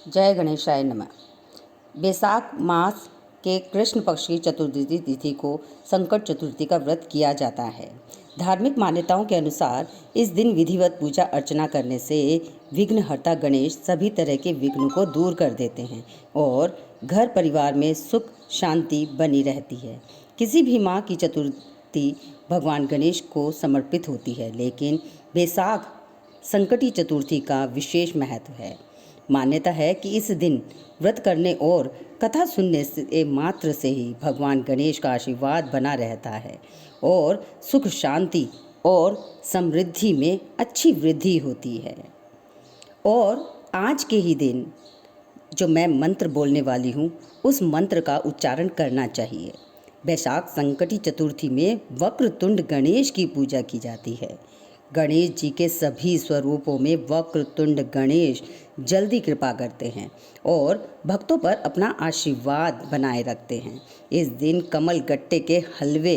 जय गणेशाय नमः। बैसाख मास के कृष्ण पक्ष की चतुर्दशी तिथि को संकट चतुर्थी का व्रत किया जाता है। धार्मिक मान्यताओं के अनुसार इस दिन विधिवत पूजा अर्चना करने से विघ्नहर्ता गणेश सभी तरह के विघ्नों को दूर कर देते हैं और घर परिवार में सुख शांति बनी रहती है। किसी भी माह की चतुर्थी भगवान गणेश को समर्पित होती है, लेकिन बैसाख संकटी चतुर्थी का विशेष महत्व है। मान्यता है कि इस दिन व्रत करने और कथा सुनने से मात्र से ही भगवान गणेश का आशीर्वाद बना रहता है और सुख शांति और समृद्धि में अच्छी वृद्धि होती है। और आज के ही दिन जो मैं मंत्र बोलने वाली हूँ, उस मंत्र का उच्चारण करना चाहिए। बैसाख संकटी चतुर्थी में वक्रतुंड गणेश की पूजा की जाती है। गणेश जी के सभी स्वरूपों में वक्रतुंड गणेश जल्दी कृपा करते हैं और भक्तों पर अपना आशीर्वाद बनाए रखते हैं। इस दिन कमल गट्टे के हलवे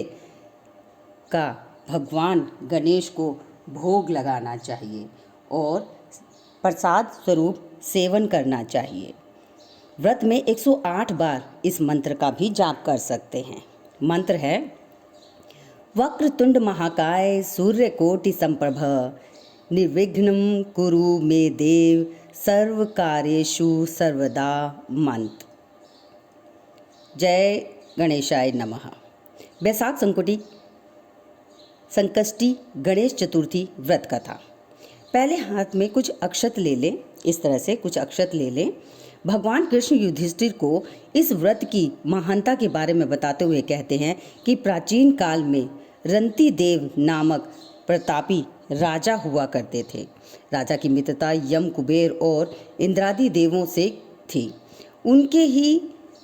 का भगवान गणेश को भोग लगाना चाहिए और प्रसाद स्वरूप सेवन करना चाहिए। व्रत में 108 बार इस मंत्र का भी जाप कर सकते हैं। मंत्र है: वक्रतुंड महाकाय सूर्यकोटि संप्रभ निर्विघ्नं कुरु मे देव सर्व कार्येषु सर्वदा मंत्र। जय गणेशाय नमः। बैसाख संकष्टी गणेश चतुर्थी व्रत कथा। पहले हाथ में कुछ अक्षत ले लें। इस तरह से कुछ अक्षत ले लें। भगवान कृष्ण युधिष्ठिर को इस व्रत की महानता के बारे में बताते हुए कहते हैं कि प्राचीन काल में रंती देव नामक प्रतापी राजा हुआ करते थे। राजा की मित्रता यम, कुबेर और इंद्रादि देवों से थी। उनके ही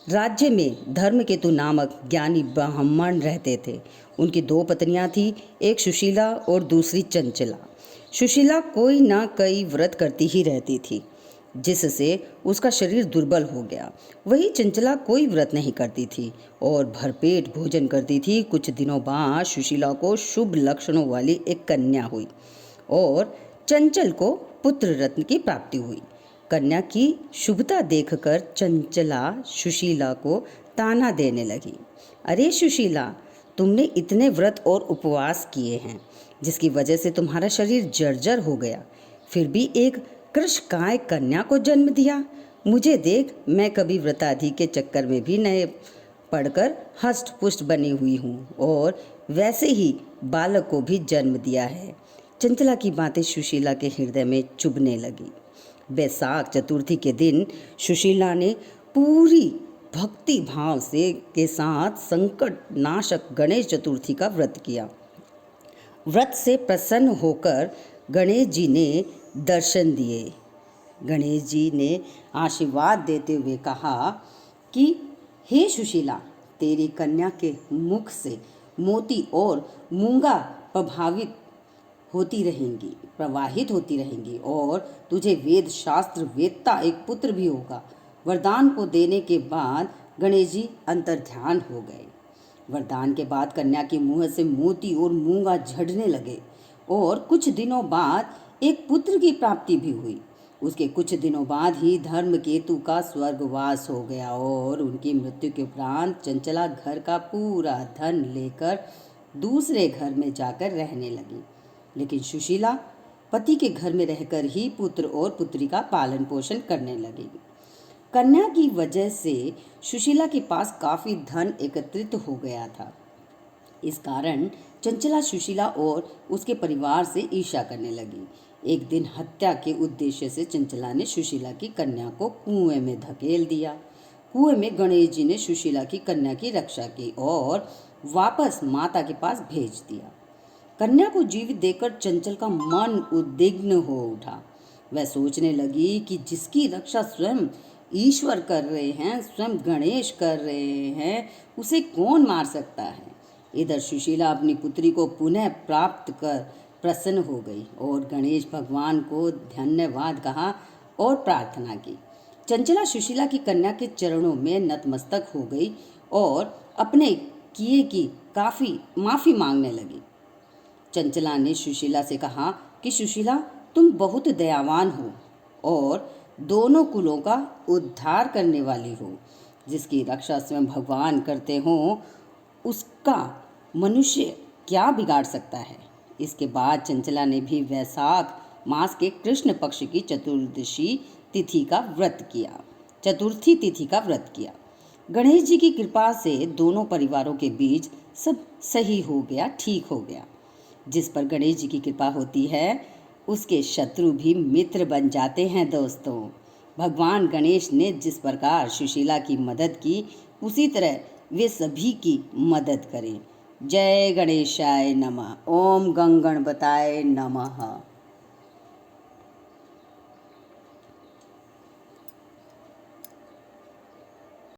राज्य में धर्मकेतु नामक ज्ञानी ब्राह्मण रहते थे। उनकी 2 पत्नियां थीं, एक सुशीला और दूसरी चंचला। सुशीला कोई ना कोई व्रत करती ही रहती थी, जिससे उसका शरीर दुर्बल हो गया। वही चंचला कोई व्रत नहीं करती थी और भरपेट भोजन करती थी। कुछ दिनों बाद सुशीला को शुभ लक्षणों वाली एक कन्या हुई और चंचल को पुत्र रत्न की प्राप्ति हुई। कन्या की शुभता देखकर चंचला सुशीला को ताना देने लगी। अरे सुशीला, तुमने इतने व्रत और उपवास किए हैं, जिसकी वजह से तुम्हारा शरीर जर्जर हो गया, फिर भी एक कृशकाय कन्या को जन्म दिया। मुझे देख, मैं कभी व्रताधि के चक्कर में भी नहीं पड़कर हष्ट पुष्ट बनी हुई हूँ और वैसे ही बालक को भी जन्म दिया है। चंचला की बातें सुशीला के हृदय में चुभने लगी। बैसाख चतुर्थी के दिन सुशीला ने पूरी भक्ति भाव से के साथ संकट नाशक गणेश चतुर्थी का व्रत किया। व्रत से प्रसन्न होकर गणेश जी ने दर्शन दिए। गणेश जी ने आशीर्वाद देते हुए कहा कि हे सुशीला, तेरी कन्या के मुख से मोती और मूंगा प्रवाहित होती रहेंगी और तुझे वेद शास्त्र वेदता एक पुत्र भी होगा। वरदान को देने के बाद गणेश जी अंतर्ध्यान हो गए। वरदान के बाद कन्या के मुंह से मोती और मूंगा झड़ने लगे और कुछ दिनों बाद एक पुत्र की प्राप्ति भी हुई। उसके कुछ दिनों बाद ही धर्मकेतु का स्वर्गवास हो गया और उनकी मृत्यु के उपरांत चंचला घर का पूरा धन लेकर दूसरे घर में जाकर रहने लगी। लेकिन सुशीला पति के घर में रहकर ही पुत्र और पुत्री का पालन पोषण करने लगी। कन्या की वजह से सुशीला के पास काफी धन एकत्रित हो गया था। इस कारण चंचला सुशीला और उसके परिवार से ईर्ष्या करने लगी। एक दिन हत्या के उद्देश्य से चंचला ने सुशीला की कन्या को कुएं में धकेल दिया। कुएं में गणेश जी ने सुशीला की कन्या की रक्षा की और वापस माता के पास भेज दिया। कन्या को जीवित देखकर चंचल का मन उद्विग्न हो उठा। वह सोचने लगी कि जिसकी रक्षा स्वयं ईश्वर कर रहे हैं, स्वयं गणेश कर रहे हैं, उसे कौन मार सकता है। इधर सुशीला अपनी पुत्री को पुनः प्राप्त कर प्रसन्न हो गई और गणेश भगवान को धन्यवाद कहा और प्रार्थना की। चंचला सुशीला की कन्या के चरणों में नतमस्तक हो गई और अपने किए की काफ़ी माफ़ी मांगने लगी। चंचला ने सुशीला से कहा कि सुशीला, तुम बहुत दयावान हो और दोनों कुलों का उद्धार करने वाली हो। जिसकी रक्षा स्वयं भगवान करते हों, उसका मनुष्य क्या बिगाड़ सकता है। इसके बाद चंचला ने भी वैशाख मास के कृष्ण पक्ष की चतुर्दशी तिथि का व्रत किया, चतुर्थी तिथि का व्रत किया। गणेश जी की कृपा से दोनों परिवारों के बीच सब सही हो गया, ठीक हो गया। जिस पर गणेश जी की कृपा होती है, उसके शत्रु भी मित्र बन जाते हैं दोस्तों। भगवान गणेश ने जिस प्रकार सुशीला की मदद की, उसी तरह वे सभी की मदद करें। जय गणेशाय नमः। ओम गंगणपताय नमः।